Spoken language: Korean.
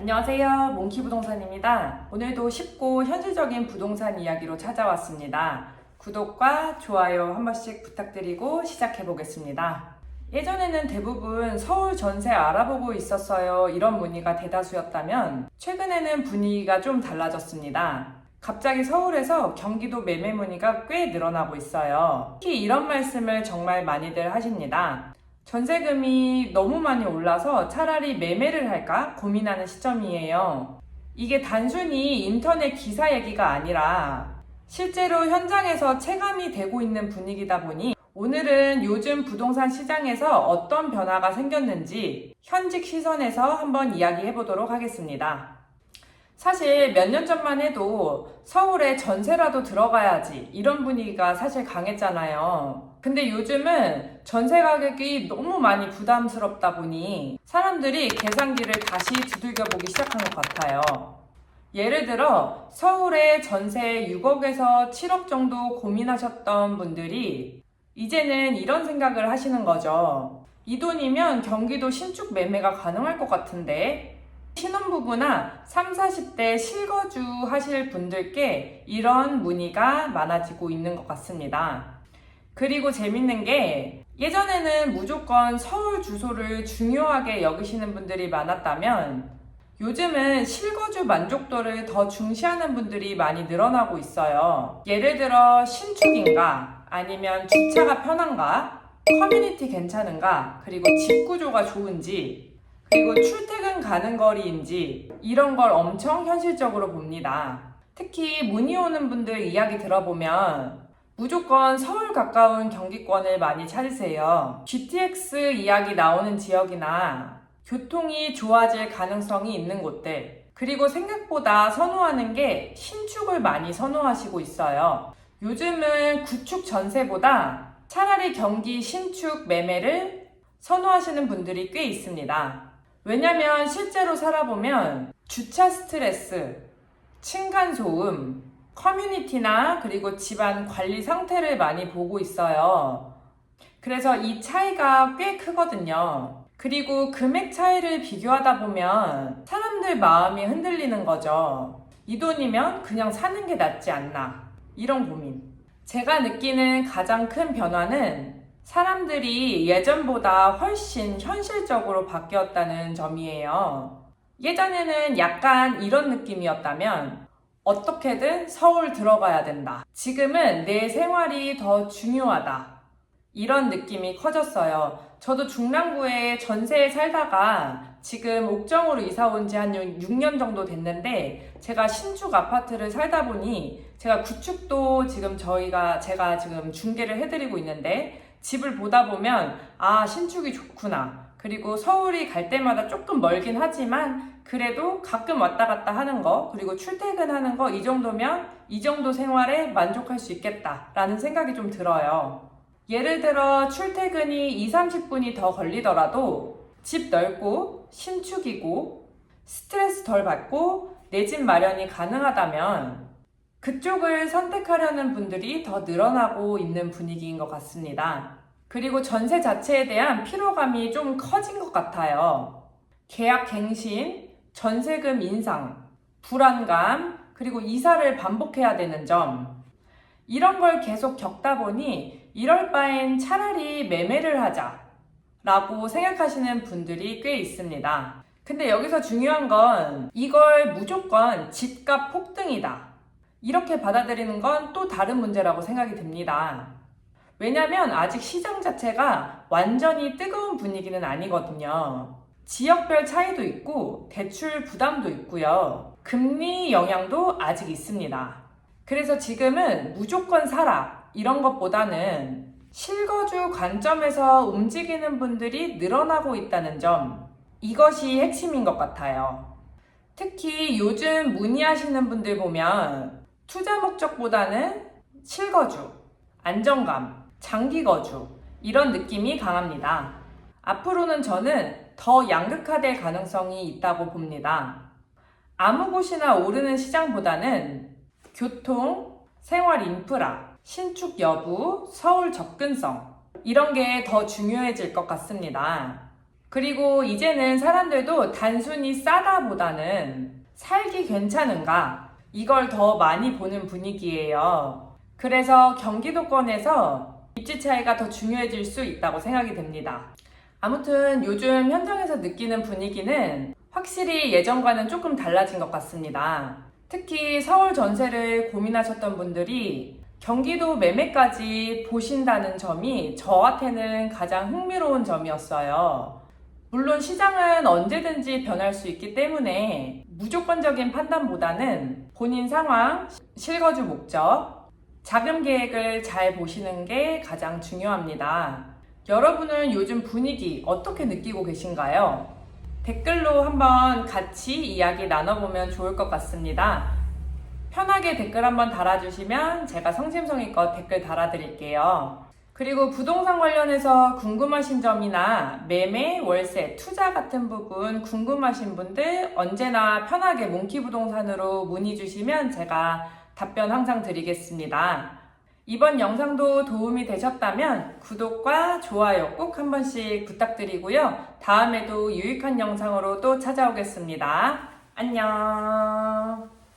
안녕하세요. 몽키부동산입니다. 오늘도 쉽고 현실적인 부동산 이야기로 찾아왔습니다. 구독과 좋아요 한 번씩 부탁드리고 시작해 보겠습니다. 예전에는 대부분 서울 전세 알아보고 있었어요 이런 문의가 대다수였다면 최근에는 분위기가 좀 달라졌습니다. 갑자기 서울에서 경기도 매매 문의가 꽤 늘어나고 있어요. 특히 이런 말씀을 정말 많이들 하십니다. 전세금이 너무 많이 올라서 차라리 매매를 할까 고민하는 시점이에요. 이게 단순히 인터넷 기사 얘기가 아니라 실제로 현장에서 체감이 되고 있는 분위기다 보니 오늘은 요즘 부동산 시장에서 어떤 변화가 생겼는지 현직 시선에서 한번 이야기해 보도록 하겠습니다. 사실 몇 년 전만 해도 서울에 전세라도 들어가야지 이런 분위기가 사실 강했잖아요. 근데 요즘은 전세 가격이 너무 많이 부담스럽다 보니 사람들이 계산기를 다시 두들겨 보기 시작한 것 같아요. 예를 들어 서울에 전세 6억에서 7억 정도 고민하셨던 분들이 이제는 이런 생각을 하시는 거죠. 이 돈이면 경기도 신축 매매가 가능할 것 같은데 신혼부부나 30, 40대 실거주 하실 분들께 이런 문의가 많아지고 있는 것 같습니다. 그리고 재밌는 게 예전에는 무조건 서울 주소를 중요하게 여기시는 분들이 많았다면 요즘은 실거주 만족도를 더 중시하는 분들이 많이 늘어나고 있어요. 예를 들어 신축인가 아니면 주차가 편한가 커뮤니티 괜찮은가 그리고 집 구조가 좋은지 그리고 출퇴근 가는 거리인지 이런 걸 엄청 현실적으로 봅니다. 특히 문의 오는 분들 이야기 들어보면 무조건 서울 가까운 경기권을 많이 찾으세요. GTX 이야기 나오는 지역이나 교통이 좋아질 가능성이 있는 곳들 그리고 생각보다 선호하는 게 신축을 많이 선호하시고 있어요. 요즘은 구축 전세보다 차라리 경기 신축 매매를 선호하시는 분들이 꽤 있습니다. 왜냐면 실제로 살아보면 주차 스트레스, 층간소음, 커뮤니티나 그리고 집안 관리 상태를 많이 보고 있어요. 그래서 이 차이가 꽤 크거든요. 그리고 금액 차이를 비교하다 보면 사람들 마음이 흔들리는 거죠. 이 돈이면 그냥 사는 게 낫지 않나 이런 고민. 제가 느끼는 가장 큰 변화는 사람들이 예전보다 훨씬 현실적으로 바뀌었다는 점이에요. 예전에는 약간 이런 느낌이었다면 어떻게든 서울 들어가야 된다. 지금은 내 생활이 더 중요하다. 이런 느낌이 커졌어요. 저도 중랑구에 전세에 살다가 지금 옥정으로 이사 온 지 한 6년 정도 됐는데 제가 신축 아파트를 살다 보니 제가 구축도 지금 제가 지금 중개를 해드리고 있는데 집을 보다 보면 신축이 좋구나. 그리고 서울이 갈 때마다 조금 멀긴 하지만 그래도 가끔 왔다 갔다 하는 거 그리고 출퇴근하는 거 이 정도면 이 정도 생활에 만족할 수 있겠다라는 생각이 좀 들어요. 예를 들어 출퇴근이 20-30분이 더 걸리더라도 집 넓고 신축이고 스트레스 덜 받고 내 집 마련이 가능하다면 그쪽을 선택하려는 분들이 더 늘어나고 있는 분위기인 것 같습니다. 그리고 전세 자체에 대한 피로감이 좀 커진 것 같아요. 계약 갱신, 전세금 인상, 불안감, 그리고 이사를 반복해야 되는 점 이런 걸 계속 겪다 보니 이럴 바엔 차라리 매매를 하자 라고 생각하시는 분들이 꽤 있습니다. 근데 여기서 중요한 건 이걸 무조건 집값 폭등이다 이렇게 받아들이는 건 또 다른 문제라고 생각이 듭니다. 왜냐면 아직 시장 자체가 완전히 뜨거운 분위기는 아니거든요. 지역별 차이도 있고 대출 부담도 있고요. 금리 영향도 아직 있습니다. 그래서 지금은 무조건 사라 이런 것보다는 실거주 관점에서 움직이는 분들이 늘어나고 있다는 점 이것이 핵심인 것 같아요. 특히 요즘 문의하시는 분들 보면 투자 목적보다는 실거주, 안정감, 장기거주 이런 느낌이 강합니다. 앞으로는 저는 더 양극화될 가능성이 있다고 봅니다. 아무 곳이나 오르는 시장보다는 교통, 생활 인프라, 신축 여부, 서울 접근성 이런 게 더 중요해질 것 같습니다. 그리고 이제는 사람들도 단순히 싸다보다는 살기 괜찮은가? 이걸 더 많이 보는 분위기예요. 그래서 경기도권에서 입지 차이가 더 중요해질 수 있다고 생각이 됩니다. 아무튼 요즘 현장에서 느끼는 분위기는 확실히 예전과는 조금 달라진 것 같습니다. 특히 서울 전세를 고민하셨던 분들이 경기도 매매까지 보신다는 점이 저한테는 가장 흥미로운 점이었어요. 물론 시장은 언제든지 변할 수 있기 때문에 무조건적인 판단보다는 본인 상황, 실거주 목적, 자금 계획을 잘 보시는 게 가장 중요합니다. 여러분은 요즘 분위기 어떻게 느끼고 계신가요? 댓글로 한번 같이 이야기 나눠보면 좋을 것 같습니다. 편하게 댓글 한번 달아주시면 제가 성심성의껏 댓글 달아드릴게요. 그리고 부동산 관련해서 궁금하신 점이나 매매, 월세, 투자 같은 부분 궁금하신 분들 언제나 편하게 몽키부동산으로 문의 주시면 제가 답변 항상 드리겠습니다. 이번 영상도 도움이 되셨다면 구독과 좋아요 꼭 한 번씩 부탁드리고요. 다음에도 유익한 영상으로 또 찾아오겠습니다. 안녕.